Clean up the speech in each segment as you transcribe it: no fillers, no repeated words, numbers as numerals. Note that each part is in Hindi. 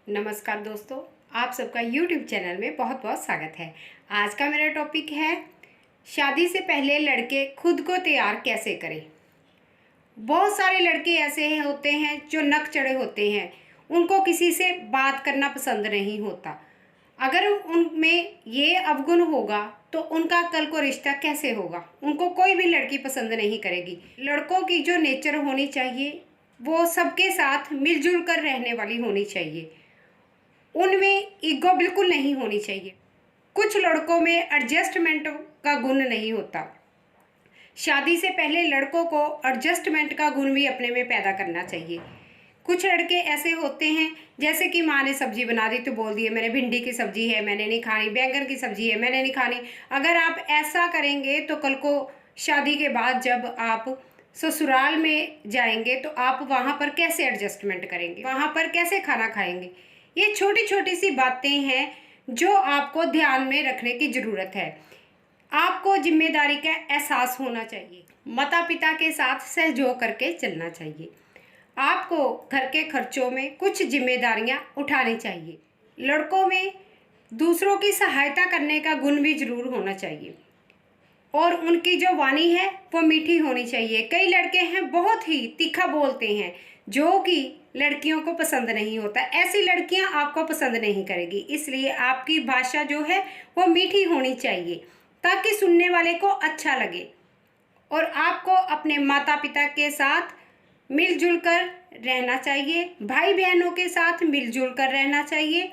नमस्कार दोस्तों, आप सबका YouTube चैनल में बहुत बहुत स्वागत है। आज का मेरा टॉपिक है शादी से पहले लड़के खुद को तैयार कैसे करें। बहुत सारे लड़के ऐसे होते हैं जो नक चढ़े होते हैं, उनको किसी से बात करना पसंद नहीं होता। अगर उनमें ये अवगुण होगा तो उनका कल को रिश्ता कैसे होगा, उनको कोई भी लड़की पसंद नहीं करेगी। लड़कों की जो नेचर होनी चाहिए वो सबके साथ मिलजुल कर रहने वाली होनी चाहिए, उनमें ईगो बिल्कुल नहीं होनी चाहिए। कुछ लड़कों में एडजस्टमेंट का गुण नहीं होता। शादी से पहले लड़कों को एडजस्टमेंट का गुण भी अपने में पैदा करना चाहिए। कुछ लड़के ऐसे होते हैं जैसे कि माँ ने सब्जी बना दी तो बोल दिए मैंने भिंडी की सब्जी है मैंने नहीं खानी, बैंगन की सब्जी है मैंने नहीं खानी। अगर आप ऐसा करेंगे तो कल को शादी के बाद जब आप ससुराल में जाएंगे तो आप वहाँ पर कैसे एडजस्टमेंट करेंगे, वहाँ पर कैसे खाना खाएंगे। ये छोटी छोटी सी बातें हैं जो आपको ध्यान में रखने की ज़रूरत है। आपको जिम्मेदारी का एहसास होना चाहिए, माता पिता के साथ सहयोग करके चलना चाहिए। आपको घर के खर्चों में कुछ जिम्मेदारियां उठानी चाहिए। लड़कों में दूसरों की सहायता करने का गुण भी जरूर होना चाहिए और उनकी जो वाणी है वो मीठी होनी चाहिए। कई लड़के हैं बहुत ही तीखा बोलते हैं जो कि लड़कियों को पसंद नहीं होता। ऐसी लड़कियां आपको पसंद नहीं करेगी, इसलिए आपकी भाषा जो है वो मीठी होनी चाहिए ताकि सुनने वाले को अच्छा लगे। और आपको अपने माता पिता के साथ मिलजुल कर रहना चाहिए, भाई बहनों के साथ मिलजुल कर रहना चाहिए।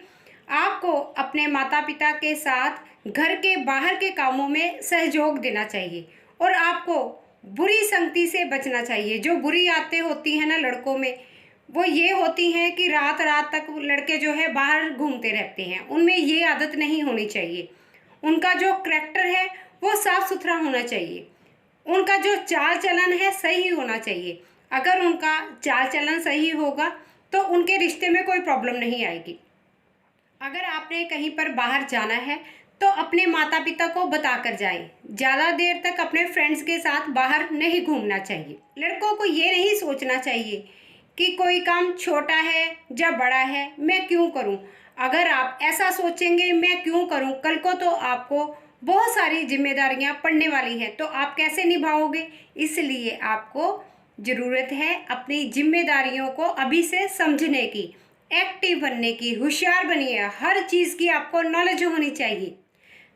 आपको अपने माता पिता के साथ घर के बाहर के कामों में सहयोग देना चाहिए और आपको बुरी संगति से बचना चाहिए। जो बुरी आदतें होती हैं ना लड़कों में, वो ये होती हैं कि रात रात तक लड़के जो है बाहर घूमते रहते हैं। उनमें ये आदत नहीं होनी चाहिए। उनका जो करैक्टर है वो साफ सुथरा होना चाहिए, उनका जो चाल चलन है सही होना चाहिए। अगर उनका चाल चलन सही होगा तो उनके रिश्ते में कोई प्रॉब्लम नहीं आएगी। अगर आपने कहीं पर बाहर जाना है तो अपने माता पिता को बता कर जाएं। ज़्यादा देर तक अपने फ्रेंड्स के साथ बाहर नहीं घूमना चाहिए। लड़कों को ये नहीं सोचना चाहिए कि कोई काम छोटा है या बड़ा है मैं क्यों करूं। अगर आप ऐसा सोचेंगे मैं क्यों करूं, कल को तो आपको बहुत सारी जिम्मेदारियां पड़ने वाली हैं तो आप कैसे निभाओगे। इसलिए आपको ज़रूरत है अपनी जिम्मेदारियों को अभी से समझने की, एक्टिव बनने की। होशियार बनिए, हर चीज़ की आपको नॉलेज होनी चाहिए।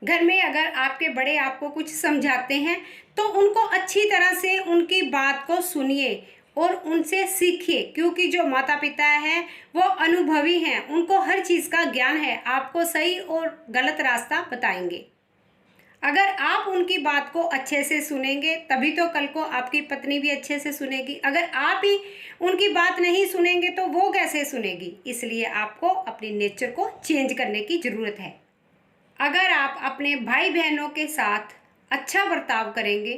घर में अगर आपके बड़े आपको कुछ समझाते हैं तो उनको अच्छी तरह से उनकी बात को सुनिए और उनसे सीखिए, क्योंकि जो माता पिता हैं वो अनुभवी हैं, उनको हर चीज़ का ज्ञान है, आपको सही और गलत रास्ता बताएंगे। अगर आप उनकी बात को अच्छे से सुनेंगे तभी तो कल को आपकी पत्नी भी अच्छे से सुनेगी। अगर आप ही उनकी बात नहीं सुनेंगे तो वो कैसे सुनेगी। इसलिए आपको अपनी नेचर को चेंज करने की ज़रूरत है। अगर आप अपने भाई बहनों के साथ अच्छा बर्ताव करेंगे,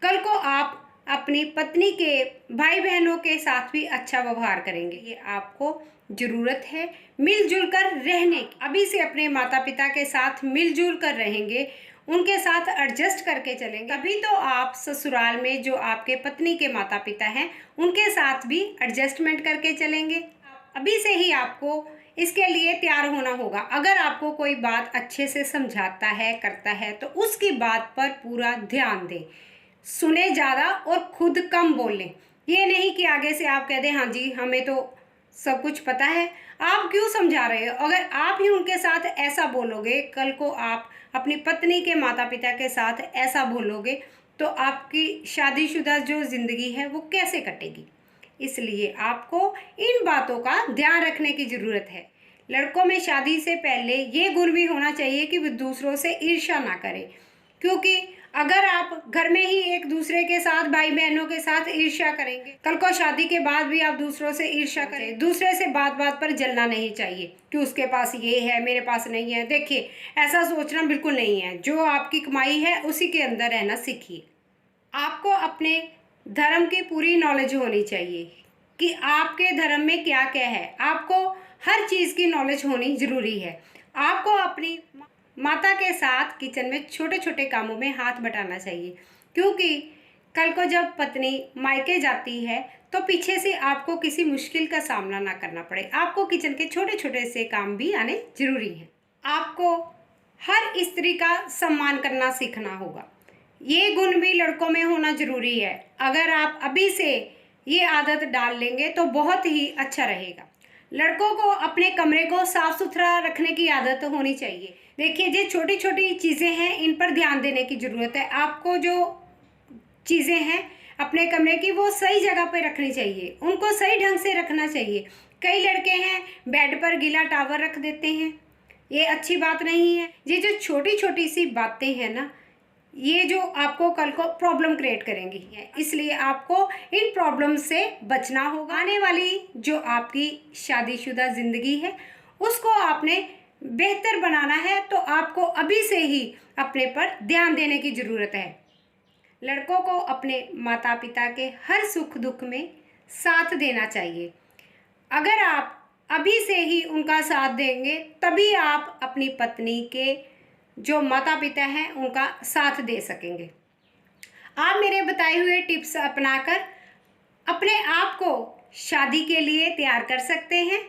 कल को आप अपनी पत्नी के भाई बहनों के साथ भी अच्छा व्यवहार करेंगे। ये आपको ज़रूरत है मिलजुल कर रहने की। अभी से अपने माता पिता के साथ मिलजुल कर रहेंगे, उनके साथ एडजस्ट करके चलेंगे, तभी तो आप ससुराल में जो आपके पत्नी के माता पिता हैं उनके साथ भी एडजस्टमेंट करके चलेंगे। अभी से ही आपको इसके लिए तैयार होना होगा। अगर आपको कोई बात अच्छे से समझाता है करता है तो उसकी बात पर पूरा ध्यान दें, सुने ज़्यादा और खुद कम बोलें। ये नहीं कि आगे से आप कह दें हाँ जी हमें तो सब कुछ पता है, आप क्यों समझा रहे हो। अगर आप ही उनके साथ ऐसा बोलोगे, कल को आप अपनी पत्नी के माता पिता के साथ ऐसा बोलोगे तो आपकी शादीशुदा जो ज़िंदगी है वो कैसे कटेगी। इसलिए आपको इन बातों का ध्यान रखने की ज़रूरत है। लड़कों में शादी से पहले ये गुण भी होना चाहिए कि वे दूसरों से ईर्ष्या ना करें, क्योंकि अगर आप घर में ही एक दूसरे के साथ भाई बहनों के साथ ईर्ष्या करेंगे, कल को शादी के बाद भी आप दूसरों से ईर्ष्या करें। दूसरे से बात बात पर जलना नहीं चाहिए कि उसके पास ये है मेरे पास नहीं है। देखिए, ऐसा सोचना बिल्कुल नहीं है। जो आपकी कमाई है उसी के अंदर रहना सीखिए। आपको अपने धर्म की पूरी नॉलेज होनी चाहिए कि आपके धर्म में क्या क्या है। आपको हर चीज़ की नॉलेज होनी ज़रूरी है। आपको अपनी माता के साथ किचन में छोटे छोटे कामों में हाथ बटाना चाहिए, क्योंकि कल को जब पत्नी मायके जाती है तो पीछे से आपको किसी मुश्किल का सामना ना करना पड़े। आपको किचन के छोटे छोटे से काम भी आने जरूरी हैं। आपको हर स्त्री का सम्मान करना सीखना होगा। ये गुण भी लड़कों में होना जरूरी है। अगर आप अभी से ये आदत डाल लेंगे तो बहुत ही अच्छा रहेगा। लड़कों को अपने कमरे को साफ सुथरा रखने की आदत होनी चाहिए। देखिए, जो छोटी छोटी चीज़ें हैं इन पर ध्यान देने की ज़रूरत है। आपको जो चीज़ें हैं अपने कमरे की वो सही जगह पर रखनी चाहिए, उनको सही ढंग से रखना चाहिए। कई लड़के हैं बेड पर गीला टावल रख देते हैं, ये अच्छी बात नहीं है। ये जो छोटी छोटी सी बातें हैं ना, ये जो आपको कल को प्रॉब्लम क्रिएट करेंगी, इसलिए आपको इन प्रॉब्लम से बचना होगा। आने वाली जो आपकी शादीशुदा ज़िंदगी है उसको आपने बेहतर बनाना है, तो आपको अभी से ही अपने पर ध्यान देने की ज़रूरत है। लड़कों को अपने माता पिता के हर सुख दुख में साथ देना चाहिए। अगर आप अभी से ही उनका साथ देंगे तभी आप अपनी पत्नी के जो माता पिता हैं उनका साथ दे सकेंगे। आप मेरे बताए हुए टिप्स अपनाकर अपने आप को शादी के लिए तैयार कर सकते हैं।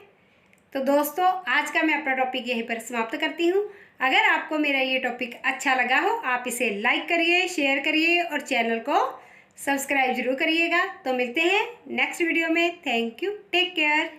तो दोस्तों, आज का मैं अपना टॉपिक यहीं पर समाप्त करती हूँ। अगर आपको मेरा ये टॉपिक अच्छा लगा हो आप इसे लाइक करिए, शेयर करिए और चैनल को सब्सक्राइब जरूर करिएगा। तो मिलते हैं नेक्स्ट वीडियो में। Thank you, take care.